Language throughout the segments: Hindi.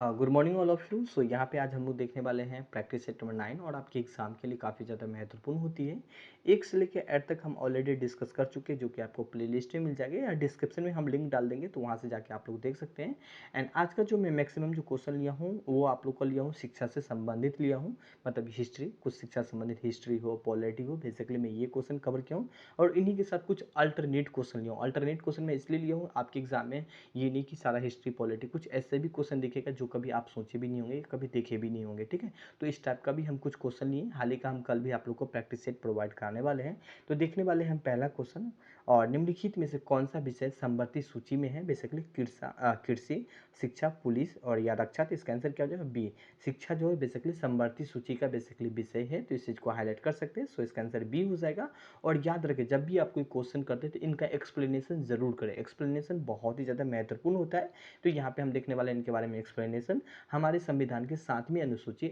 Good morning all of you. So यहाँ पे आज हम लोग देखने वाले हैं प्रैक्टिस सेट नंबर 9 और आपके एग्जाम के लिए काफ़ी ज़्यादा महत्वपूर्ण होती है। एक से लेकर 8 तक हम ऑलरेडी डिस्कस कर चुके हैं, जो कि आपको प्लेलिस्ट में मिल जाएगा या डिस्क्रिप्शन में हम लिंक डाल देंगे, तो वहाँ से जाके आप लोग देख सकते हैं। एंड आज का जो मैं मैक्सिमम जो क्वेश्चन लिया हूँ वो आप लोग का लिया हूँ शिक्षा से संबंधित लिया हूँ, मतलब हिस्ट्री, कुछ शिक्षा संबंधित हिस्ट्री हो, पॉलिटी हो, बेसिकली मैं ये क्वेश्चन कवर किया हूँ। और इन्हीं के साथ कुछ अल्टरनेट क्वेश्चन लिया हूँ। अल्टरनेट क्वेश्चन मैं इसलिए लिया हूँ आपके एग्जाम में, ये नहीं कि सारा हिस्ट्री पॉलिटी, कुछ ऐसे भी क्वेश्चन दिखेगा जो कभी आप सोचे भी नहीं होंगे, कभी देखे भी नहीं होंगे, ठीक है। तो इस टाइप का भी हम कुछ क्वेश्चन लिए, हाल ही का हम कल भी आप लोग को प्रैक्टिस सेट प्रोवाइड कराने वाले हैं। तो देखने वाले हैं पहला क्वेश्चन, और निम्नलिखित में से कौन सा विषय समवर्ती सूची में है। बेसिकली कृषि, शिक्षा, पुलिस और या रक्षा। तो इसका आंसर क्या हो जाएगा, बी। शिक्षा जो है बेसिकली समवर्ती सूची का बेसिकली विषय है, तो इस चीज़ को हाईलाइट कर सकते हैं। सो इसका आंसर बी हो जाएगा। और याद रखें, जब भी आप कोई क्वेश्चन करते हैं तो इनका एक्सप्लेनेशन जरूर करें। एक्सप्लेनेशन बहुत ही ज़्यादा महत्वपूर्ण होता है। तो यहाँ पे हम देखने वाले हैं इनके बारे में एक्सप्लेनेशन। हमारे संविधान के 7वीं अनुसूची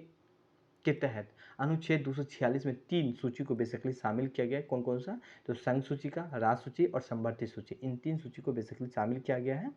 के तहत अनुच्छेद 246 में 3 सूची को बेसिकली शामिल किया गया है। कौन कौन सा, तो संघ सूची का, राज सूची और समवर्ती सूची, इन 3 सूची को बेसिकली शामिल किया गया है।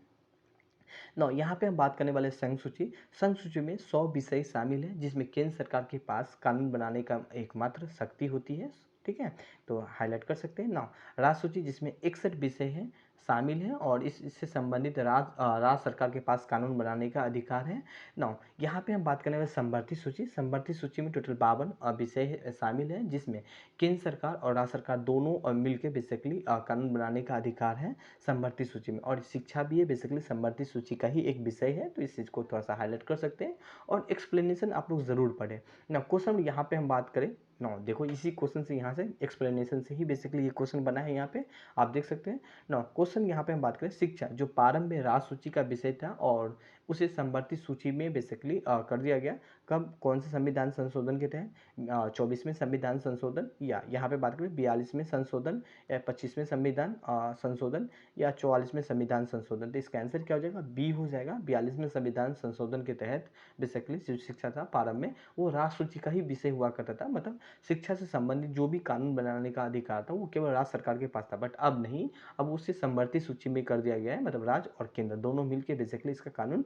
नौ यहाँ पे हम बात करने वाले संघ सूची। संघ सूची में 100 विषय शामिल है, जिसमें केंद्र सरकार के पास कानून बनाने का एकमात्र शक्ति होती है, ठीक है। तो हाईलाइट कर सकते हैं। नौ राज्य सूची, जिसमें 61 विषय हैं शामिल हैं, और इससे संबंधित राज्य सरकार के पास कानून बनाने का अधिकार है। नौ यहाँ पे हम बात करने वाले समवर्ती सूची। समवर्ती सूची में टोटल 52 विषय शामिल है, जिसमें केंद्र सरकार और राज्य सरकार दोनों मिलकर बेसिकली कानून बनाने का अधिकार है समवर्ती सूची में। और शिक्षा भी है बेसिकली समवर्ती सूची का ही एक विषय है, तो इस चीज़ को थोड़ा सा हाईलाइट कर सकते हैं। और एक्सप्लेनेशन आप लोग ज़रूर पढ़ें ना। क्वेश्चन यहाँ पे हम बात करें ना, देखो इसी क्वेश्चन से, यहाँ से एक्सप्लेनेशन से ही बेसिकली ये क्वेश्चन बना है। यहाँ पे आप देख सकते हैं ना। क्वेश्चन यहाँ पे हम बात करें शिक्षा, जो प्रारंभ में राज सूची का विषय था और उसे समवर्ती सूची में बेसिकली कर दिया गया। कब, कौन से संविधान संशोधन के तहत, 24वें संविधान संशोधन, या यहाँ पे बात करें 42वें संशोधन, या 25वें संविधान संशोधन, या 44वें संविधान संशोधन। तो इसका आंसर क्या हो जाएगा, बी हो जाएगा। 42वें संविधान संशोधन के तहत बेसिकली जो शिक्षा था प्रारंभ में, वो राज सूची का ही विषय हुआ करता था। मतलब शिक्षा से संबंधित जो भी कानून बनाने का अधिकार था वो केवल राज्य सरकार के पास था, बट अब नहीं, अब उसे समवर्ती सूची में कर दिया गया है। मतलब राज्य और केंद्र दोनों मिलकर बेसिकली इसका कानून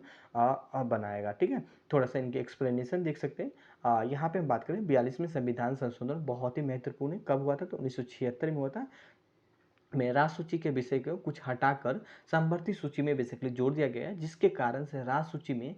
बनाएगा, ठीक है। थोड़ा सा इनके एक्सप्लेनेशन देख सकते हैं। यहाँ पे हम बात करें 42वें संविधान संशोधन बहुत ही महत्वपूर्ण है। कब हुआ था, तो 1976 में हुआ था। में राज सूची के विषय को कुछ हटाकर समवर्ती सूची में बेसिकली जोड़ दिया गया है, जिसके कारण से राज सूची में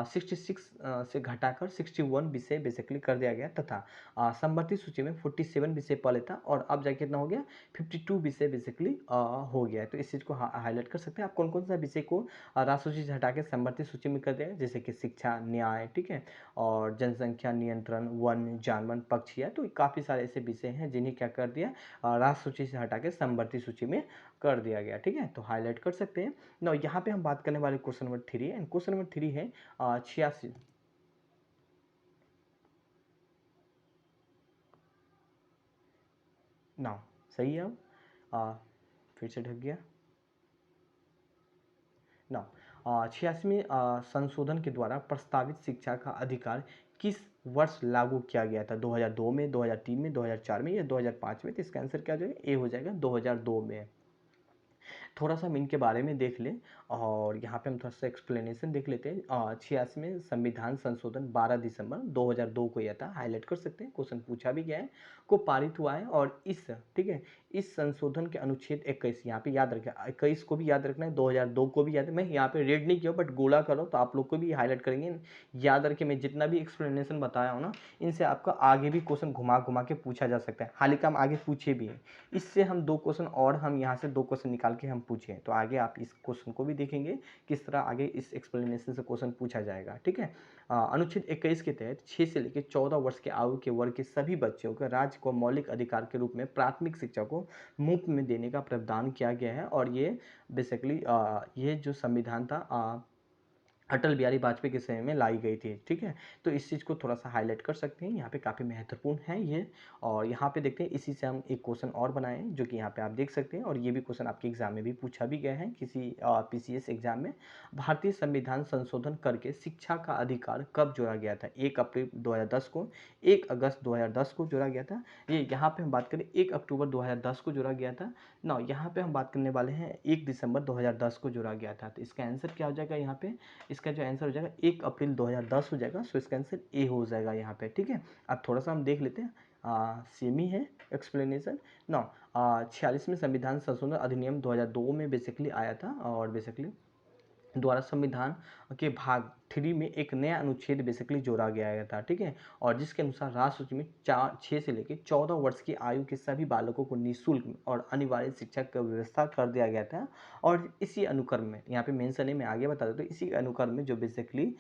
66 से घटाकर 61 विषय बेसिकली कर दिया गया, तथा समवर्ती सूची में 47 विषय पहले था और अब जाके कितना हो गया, 52 विषय बेसिकली हो गया है। तो इस चीज़ को हाईलाइट कर सकते हैं आप। कौन कौन सा विषय को राज सूची से हटा के समवर्ती सूची में कर दिया गया, जैसे कि शिक्षा, न्याय, ठीक है, और जनसंख्या नियंत्रण, वन, जानवर, पक्षी। तो काफ़ी सारे ऐसे विषय हैं जिन्हें क्या कर दिया, राज सूची से हटा के समवर्ती सूची में कर दिया गया, ठीक है। तो हाईलाइट कर सकते हैं ना। यहाँ पे हम बात करने वाले question number 3, and question number 3 है 86 ना, सही है। अब फिर से ढक गया ना। 86वें संशोधन के द्वारा प्रस्तावित शिक्षा का अधिकार किस वर्ष लागू किया गया था, 2002 में, 2003 में, 2004 में या 2005 में। तो इसका आंसर क्या हो जाएगा, ए हो जाएगा, 2002 में। थोड़ा सा हम इनके बारे में देख लें, और यहाँ पे हम थोड़ा सा एक्सप्लेनेशन देख लेते हैं। 86वें संविधान संशोधन 12 दिसंबर 2002 को यह था, हाईलाइट कर सकते हैं, क्वेश्चन पूछा भी गया है, को पारित हुआ है। और इस, ठीक है, इस संशोधन के अनुच्छेद 21, यहाँ पे याद रखें, 21 को भी याद रखना है, 2002 को भी याद है। मैं यहाँ पे रेड नहीं किया बट गोला करो, तो आप लोग को भी हाईलाइट करेंगे। याद रखें, मैं जितना भी एक्सप्लेनेशन बताया हूँ ना, इनसे आपका आगे भी क्वेश्चन घुमा घुमा के पूछा जा सकता है। हाल ही का हम आगे पूछे भी हैं, इससे हम 2 क्वेश्चन, और हम यहाँ से 2 क्वेश्चन निकाल के हम पूछे, तो आगे आप इस क्वेश्चन को भी देखेंगे किस तरह आगे इस एक्सप्लेनेशन से क्वेश्चन पूछा जाएगा, ठीक है। अनुच्छेद 21 के तहत 6 से लेकर 14 वर्ष के आयु के वर्ग के सभी बच्चों को राज्य को मौलिक अधिकार के रूप में प्राथमिक शिक्षा को मुफ्त में देने का प्रावधान किया गया है। और ये बेसिकली ये जो संविधान था अटल बिहारी वाजपेयी के समय में लाई गई थी, ठीक है। तो इस चीज़ को थोड़ा सा हाईलाइट कर सकते हैं, यहाँ पे काफ़ी महत्वपूर्ण है ये। और यहाँ पे देखते हैं, इसी से हम एक क्वेश्चन और बनाए हैं, जो कि यहाँ पे आप देख सकते हैं, और ये भी क्वेश्चन आपके एग्जाम में भी पूछा भी गया है किसी पीसीएस एग्जाम में। भारतीय संविधान संशोधन करके शिक्षा का अधिकार कब जोड़ा गया था, 1 अप्रैल 2010 को, 1 अगस्त 2010 को जोड़ा गया था। ये यहाँ पे हम बात करें 1 अक्टूबर 2010 को जोड़ा गया था ना। यहाँ पे हम बात करने वाले हैं 1 दिसंबर 2010 को जोड़ा गया था। तो इसका आंसर क्या हो जाएगा, यहाँ पे इसका जो आंसर हो जाएगा 1 अप्रैल 2010 हो जाएगा। सो इसका आंसर ए हो जाएगा यहाँ पे, ठीक है। अब थोड़ा सा हम देख लेते हैं, सेम ही है एक्सप्लेनेशन। नौ 46वें संविधान संशोधन अधिनियम 2002 में बेसिकली आया था, और बेसिकली द्वारा संविधान के भाग 3 में एक नया अनुच्छेद बेसिकली जोड़ा गया था, ठीक है। और जिसके अनुसार राष्ट्र में 6 से लेकर 14 वर्ष की आयु के सभी बालकों को निःशुल्क और अनिवार्य शिक्षा की व्यवस्था कर दिया गया था। और इसी अनुक्रम में यहाँ पे मेंशन है, मैं आगे बता देता हूँ, इसी अनुक्रम में जो बेसिकली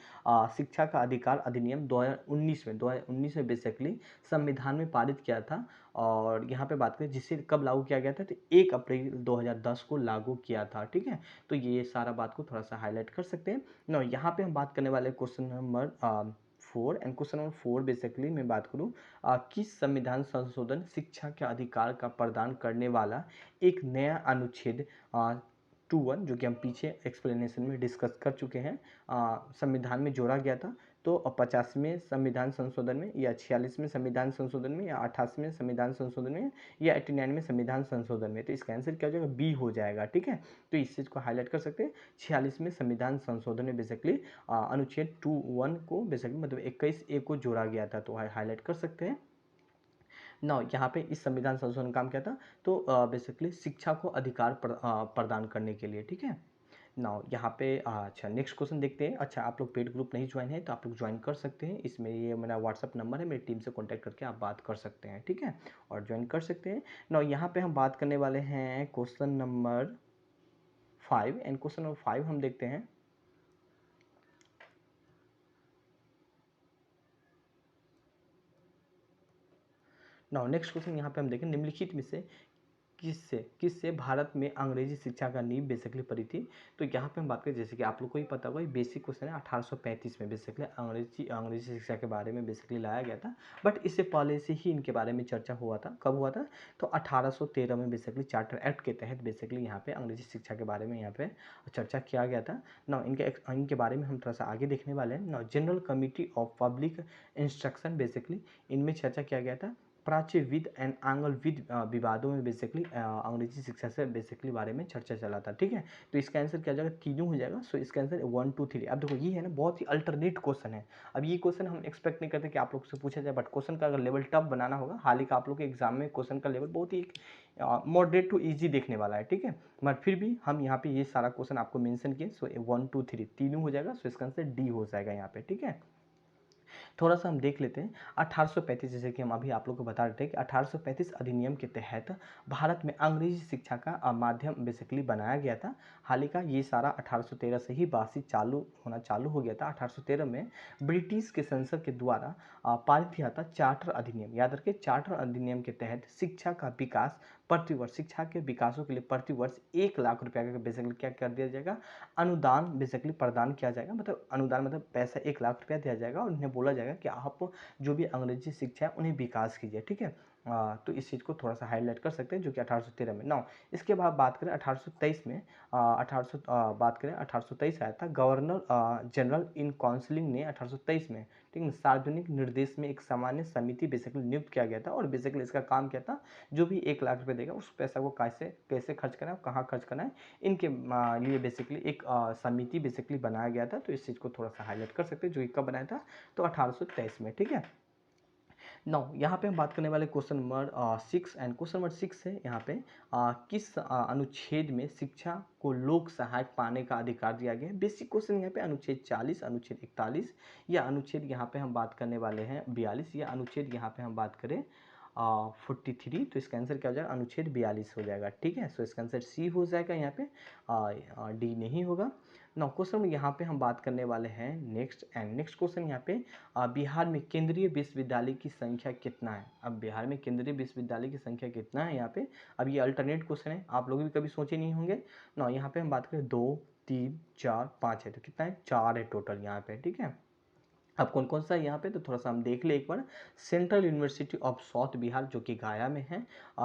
शिक्षा का अधिकार अधिनियम 2019 में बेसिकली संविधान में पारित किया था। और यहाँ पे बात करें जिसे कब लागू किया गया था, तो 1 अप्रैल 2010 को लागू किया था, ठीक है। तो ये सारा बात को थोड़ा सा हाईलाइट कर सकते हैं। नो यहाँ पे हम बात करने वाले question number 4, and question number 4 basically मैं बात करूँ, किस संविधान संशोधन शिक्षा के अधिकार का प्रदान करने वाला एक नया अनुच्छेद 21, जो कि हम पीछे एक्सप्लेनेशन में डिस्कस कर चुके हैं, संविधान में जोड़ा गया था। तो 50वें संविधान संशोधन में, या 46वें संविधान संशोधन में, या 88वें संविधान संशोधन में, या 89वें संविधान संशोधन में। तो इसका आंसर क्या हो जाएगा, बी हो जाएगा, ठीक है। तो इस चीज़ को हाईलाइट कर सकते हैं। 46वें संविधान संशोधन में बेसिकली अनुच्छेद 21 को बेसिकली मतलब 21A को जोड़ा गया था, तो हाईलाइट कर सकते हैं। ना यहाँ पे इस संविधान संशोधन काम क्या था, तो बेसिकली शिक्षा को अधिकार प्रदान करने के लिए, ठीक है। नाउ यहाँ पे अच्छा नेक्स्ट क्वेश्चन देखते हैं। अच्छा, आप लोग पेड ग्रुप नहीं ज्वाइन है तो आप लोग ज्वाइन कर सकते हैं, इसमें ये मेरा व्हाट्सअप नंबर है, मेरी टीम से कांटेक्ट करके आप बात कर सकते हैं, ठीक है, और ज्वाइन कर सकते हैं। नाउ यहाँ पे हम बात करने वाले हैं question number 5, and question number 5 हम देखते हैं। नाउ नेक्स्ट क्वेश्चन यहाँ पे हम देखें, निम्नलिखित में से किससे भारत में अंग्रेजी शिक्षा का नींव बेसिकली पड़ी थी। तो यहाँ पे हम बात करें, जैसे कि आप लोग को ही पता होगा, ये बेसिक क्वेश्चन है, 1835 में बेसिकली अंग्रेजी शिक्षा के बारे में बेसिकली लाया गया था। बट इससे पहले से ही इनके बारे में चर्चा हुआ था। कब हुआ था, तो 1813 में बेसिकली चार्टर एक्ट के तहत बेसिकली यहाँ पे अंग्रेजी शिक्षा के बारे में यहाँ पे चर्चा किया गया था। ना इनके बारे में हम थोड़ा सा आगे देखने वाले हैं। ना general committee of public instruction basically इनमें चर्चा किया गया था। प्राच्य विद एंड आंग्ल विद विवादों में बेसिकली अंग्रेजी शिक्षा से बेसिकली बारे में चर्चा चला था, ठीक है। तो इसका आंसर क्या हो जाएगा, तीनों हो जाएगा। सो इसका आंसर 1 2 3। अब देखो ये है ना, बहुत ही अल्टरनेट क्वेश्चन है। अब ये क्वेश्चन हम एक्सपेक्ट नहीं करते कि आप लोग से पूछा जाए, बट क्वेश्चन का अगर लेवल टफ बनाना होगा, हाल ही का आप लोग के एग्जाम में क्वेश्चन का लेवल बहुत ही मॉडरेट टू ईजी देखने वाला है, ठीक है। मगर फिर भी हम यहाँ पे ये सारा क्वेश्चन आपको मेंशन किए। सो 1 2 3 तीनों हो जाएगा। सो इसका आंसर डी हो जाएगा यहाँ पे, ठीक है। थोड़ा सा हम देख लेते हैं 1835, जैसे कि हम अभी आप लोग को बता रहे थे कि 1835 अधिनियम के तहत भारत में अंग्रेजी शिक्षा का माध्यम बेसिकली बनाया गया था। हाल ही का ये सारा 1813 से ही बातचीत चालू हो गया था। 1813 में ब्रिटिश के संसद के द्वारा पारित किया था चार्टर अधिनियम। याद रखिए, चार्टर अधिनियम के तहत शिक्षा का विकास प्रतिवर्ष, शिक्षा के विकासों के लिए प्रतिवर्ष 1 लाख रुपया का बेसिकली क्या कर दिया जाएगा, अनुदान बेसिकली प्रदान किया जाएगा। मतलब अनुदान मतलब पैसा 1 लाख रुपया दिया जाएगा, और उन्हें बोला जाएगा कि आप जो भी अंग्रेजी शिक्षा है उन्हें विकास कीजिए, ठीक है। तो इस चीज़ को थोड़ा सा हाईलाइट कर सकते हैं, जो कि 1813 में। नाउ इसके बाद बात करें 1823 में, 1823 आया था। गवर्नर जनरल इन काउंसिलिंग ने 1823 में, ठीक है, सार्वजनिक निर्देश में एक सामान्य समिति बेसिकली नियुक्त किया गया था। और बेसिकली इसका काम क्या था, जो भी 1 लाख रुपये देगा उस पैसा को कैसे खर्च करना है, कहाँ खर्च करना है, इनके लिए बेसिकली एक समिति बेसिकली बनाया गया था। तो इस चीज़ को थोड़ा सा हाईलाइट कर सकते हैं, जो कि कब बनाया था, तो 1823 में, ठीक है। नाउ यहाँ पे हम बात करने वाले question number 6, and question number 6 है यहाँ पे, किस अनुच्छेद में शिक्षा को लोक सहायक पाने का अधिकार दिया गया है। बेसिक क्वेश्चन यहाँ पे अनुच्छेद 40, अनुच्छेद 41, या अनुच्छेद यहाँ पे हम बात करने वाले हैं 42, या अनुच्छेद यहाँ पे हम बात करें 43। तो इसका आंसर क्या हो जाएगा, अनुच्छेद 42 हो जाएगा, ठीक है। सो इसका आंसर सी हो जाएगा यहाँ पे, डी नहीं होगा। नाउ क्वेश्चन यहाँ पे हम बात करने वाले हैं नेक्स्ट क्वेश्चन यहाँ पे, बिहार में केंद्रीय विश्वविद्यालय की संख्या कितना है। अब बिहार में केंद्रीय विश्वविद्यालय की संख्या कितना है यहाँ पे, अब ये अल्टरनेट क्वेश्चन है, आप लोग भी कभी सोचे नहीं होंगे ना। यहाँ पे हम बात करें 2 3 4 5 है, तो कितना है, 4 है टोटल यहाँ पे, ठीक है। अब कौन-कौन सा है यहाँ पे तो थोड़ा-सा हम देख लें एक बार। Central university of South Bihar जो कि गया में है।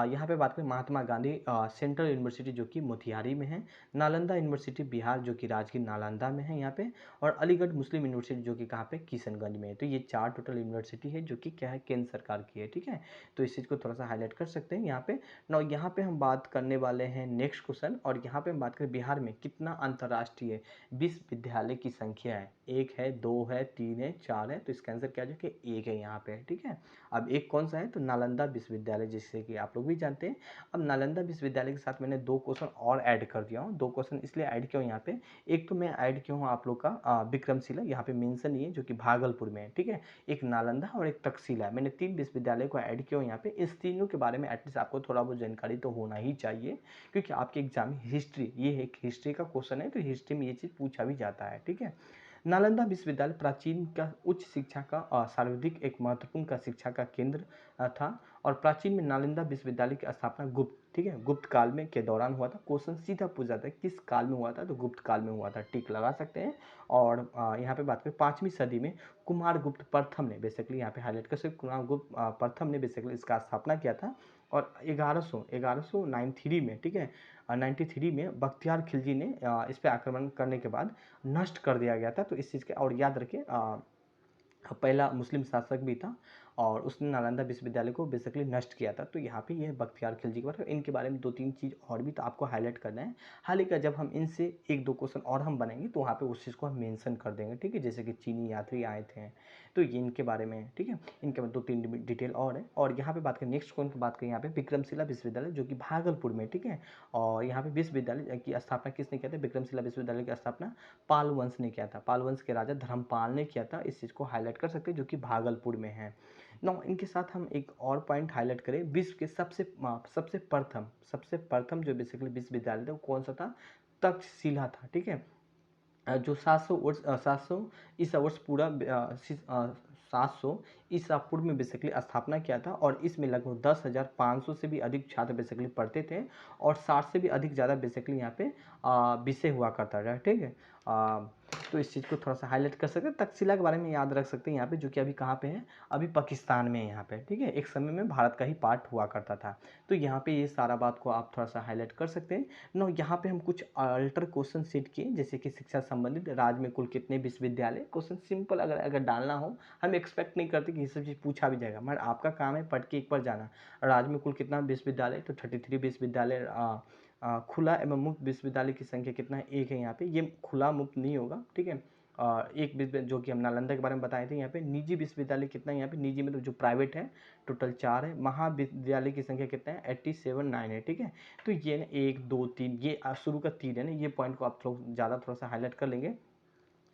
यहाँ पे बात करें महात्मा गांधी सेंट्रल यूनिवर्सिटी जो कि मोतिहारी में है। नालंदा यूनिवर्सिटी बिहार जो कि राजगीर नालंदा में है यहाँ पे। और अलीगढ़ मुस्लिम यूनिवर्सिटी जो कि कहाँ पे किशनगंज में है। तो ये 4 टोटल यूनिवर्सिटी है जो कि क्या है केंद्र सरकार की है, ठीक है। तो इस चीज़ को थोड़ा-सा हाइलाइट कर सकते हैं यहाँ पे। नाउ यहाँ पे हम बात करने वाले हैं नेक्स्ट क्वेश्चन, और यहाँ पे हम बात करें बिहार में कितना अंतर्राष्ट्रीय विश्वविद्यालय की संख्या है। 1 है, 2 है, 3 है, 4 है, तो इसका आंसर क्या आ जाएगा? 1 है यहाँ पे, ठीक है। अब एक कौन सा है तो नालंदा विश्वविद्यालय, जिससे कि आप लोग भी जानते हैं। अब नालंदा विश्वविद्यालय के साथ मैंने 2 क्वेश्चन और ऐड कर दिया हूँ। 2 क्वेश्चन इसलिए ऐड किया हूँ यहाँ पे। एक तो मैं ऐड किया हूँ आप लोग का विक्रमशिला, यहाँ पे मेंशन नहीं है, जो कि भागलपुर में है, ठीक है। एक नालंदा और एक तक्षशिला है। मैंने 3 विश्वविद्यालय को ऐड किया हूँ यहाँ पे। इस तीनों के बारे में एटलीस्ट आपको थोड़ा बहुत जानकारी तो होना ही चाहिए, क्योंकि आपके एग्जाम में हिस्ट्री, ये एक हिस्ट्री का क्वेश्चन है, तो हिस्ट्री में ये चीज़ पूछा भी जाता है, ठीक है। नालंदा विश्वविद्यालय प्राचीन का उच्च शिक्षा का सर्वाधिक एक महत्वपूर्ण का शिक्षा का केंद्र था। और प्राचीन में नालंदा विश्वविद्यालय की स्थापना गुप्त, ठीक है, गुप्त काल में के दौरान हुआ था। क्वेश्चन सीधा पूछ जाता है किस काल में हुआ था, तो गुप्त काल में हुआ था, टिक लगा सकते हैं। और यहाँ पे बात करें 5वीं सदी में कुमारगुप्त प्रथम ने, बेसिकली यहाँ पे हाईलाइट कर सकते, कुमारगुप्त प्रथम ने बेसिकली इसका स्थापना किया था। और 1193 में, ठीक है, 93 में बख्तियार खिलजी ने इस पे आक्रमण करने के बाद नष्ट कर दिया गया था। तो इस चीज़ के और याद रखें, पहला मुस्लिम शासक भी था और उसने नालंदा विश्वविद्यालय को बेसिकली नष्ट किया था। तो यहाँ पे ये बख्तियार खिलजी के बारे में, इनके बारे में 2-3 चीज़ और भी तो आपको हाईलाइट करना है। हालाँकि जब हम इनसे 1-2 क्वेश्चन और हम बनाएंगे तो वहाँ पे उस चीज़ को हम मेंशन कर देंगे, ठीक है। जैसे कि चीनी यात्री आए थे, तो ये इनके बारे में, ठीक है। इनके बाद 2-3 डिटेल और है। और यहाँ पे बात करें नेक्स्ट क्वेश्चन की, बात करें यहाँ पे विक्रमशिला विश्वविद्यालय जो कि भागलपुर में, ठीक है। और यहाँ पे विश्वविद्यालय की स्थापना किसने किया था? विक्रमशिला विश्वविद्यालय की स्थापना पाल वंश ने किया था। पाल वंश के राजा धर्मपाल ने किया था। इस चीज़ को हाईलाइट कर सकते हैं, जो कि भागलपुर में है। नाउ इनके साथ हम एक और पॉइंट हाईलाइट करें, विश्व के सबसे प्रथम जो बेसिकली विश्वविद्यालय था वो कौन सा था? तक्षशिला था, ठीक है। जो 700 ईसा वर्ष पूरा 700 ईसा पूर्व में बेसिकली स्थापना किया था। और इसमें लगभग 10,500 से भी अधिक छात्र बेसिकली पढ़ते थे। और 60 से भी अधिक ज़्यादा बेसिकली यहाँ पे विषय हुआ करता था, ठीक है। तो इस चीज़ को थोड़ा सा हाईलाइट कर सकते हैं। तक्षशिला के बारे में याद रख सकते हैं यहाँ पे, जो कि अभी कहाँ पे है? अभी पाकिस्तान में है यहाँ पे, ठीक है। एक समय में भारत का ही पार्ट हुआ करता था। तो यहाँ पे ये सारा बात को आप थोड़ा सा हाईलाइट कर सकते हैं। नो यहाँ पे हम कुछ अल्टर क्वेश्चन सेट किए, जैसे कि शिक्षा संबंधित, राज्य में कुल कितने विश्वविद्यालय। क्वेश्चन सिंपल अगर डालना हो, हम एक्सपेक्ट नहीं करते कि ये सब चीज़ पूछा भी जाएगा, मगर आपका काम है पढ़ के एक बार जाना। राज्य में कुल कितना विश्वविद्यालय, तो 33 विश्वविद्यालय। खुला एवं मुक्त विश्वविद्यालय की संख्या कितना है? 1 है यहाँ पे। ये खुला मुक्त नहीं होगा, ठीक है। एक जो कि हम नालंदा के बारे में बताए थे। यहाँ पे निजी विश्वविद्यालय कितना है? यहाँ पे निजी मतलब जो प्राइवेट है टोटल 4 है। महाविद्यालय की संख्या कितना है? 87, 9 है, ठीक है। तो ये ना 1, 2, 3, ये शुरू का 3 है ना, ये पॉइंट को आप ज़्यादा थोड़ा सा हाईलाइट कर लेंगे।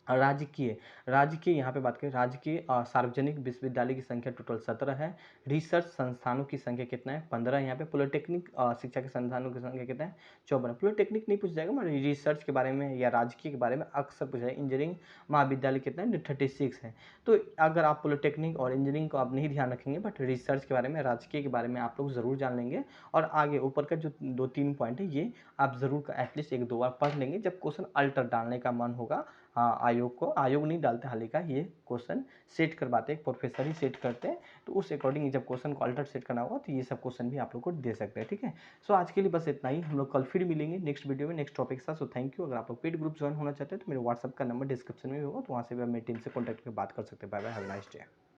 राजकीय यहाँ पे बात करें, राजकीय सार्वजनिक विश्वविद्यालय की संख्या टोटल 17 है। रिसर्च संस्थानों की संख्या कितना है? 15 है यहाँ पे। पॉलिटेक्निक शिक्षा के संस्थानों की संख्या कितना है? 54। पॉलिटेक्निक नहीं पूछ जाएगा, मगर रिसर्च के बारे में या राजकीय के बारे में अक्सर पूछा जाएगा। इंजीनियरिंग महाविद्यालय कितना है? 36 है। तो अगर आप पॉलिटेक्निक और इंजीनियरिंग को आप नहीं ध्यान रखेंगे, बट रिसर्च के बारे में, राजकीय के बारे में आप लोग ज़रूर जान लेंगे। और आगे ऊपर का जो 2-3 पॉइंट है, ये आप ज़रूर एटलीस्ट 1-2 बार पढ़ लेंगे जब क्वेश्चन अल्टर डालने का मन होगा। आयोग नहीं डालते, हालांकि ये क्वेश्चन सेट करवाते हैं, प्रोफेसर ही सेट करते हैं। तो उस अकॉर्डिंग जब क्वेश्चन को अल्टर सेट करना होगा तो ये सब क्वेश्चन भी आप लोग को दे सकते हैं, ठीक है। सो आज के लिए बस इतना ही। हम लोग कल फिर मिलेंगे नेक्स्ट वीडियो में नेक्स्ट टॉपिक के साथ। So thank you. अगर आप लोग पेड ग्रुप ज्वाइन होना चाहते हैं तो मेरे व्हाट्सअप का नंबर डिस्क्रिप्शन में भी होगा, तो वहाँ से भी आप मेरी टीम से कॉन्टैक्ट करके बात कर सकते हैं। Bye bye, have a nice day.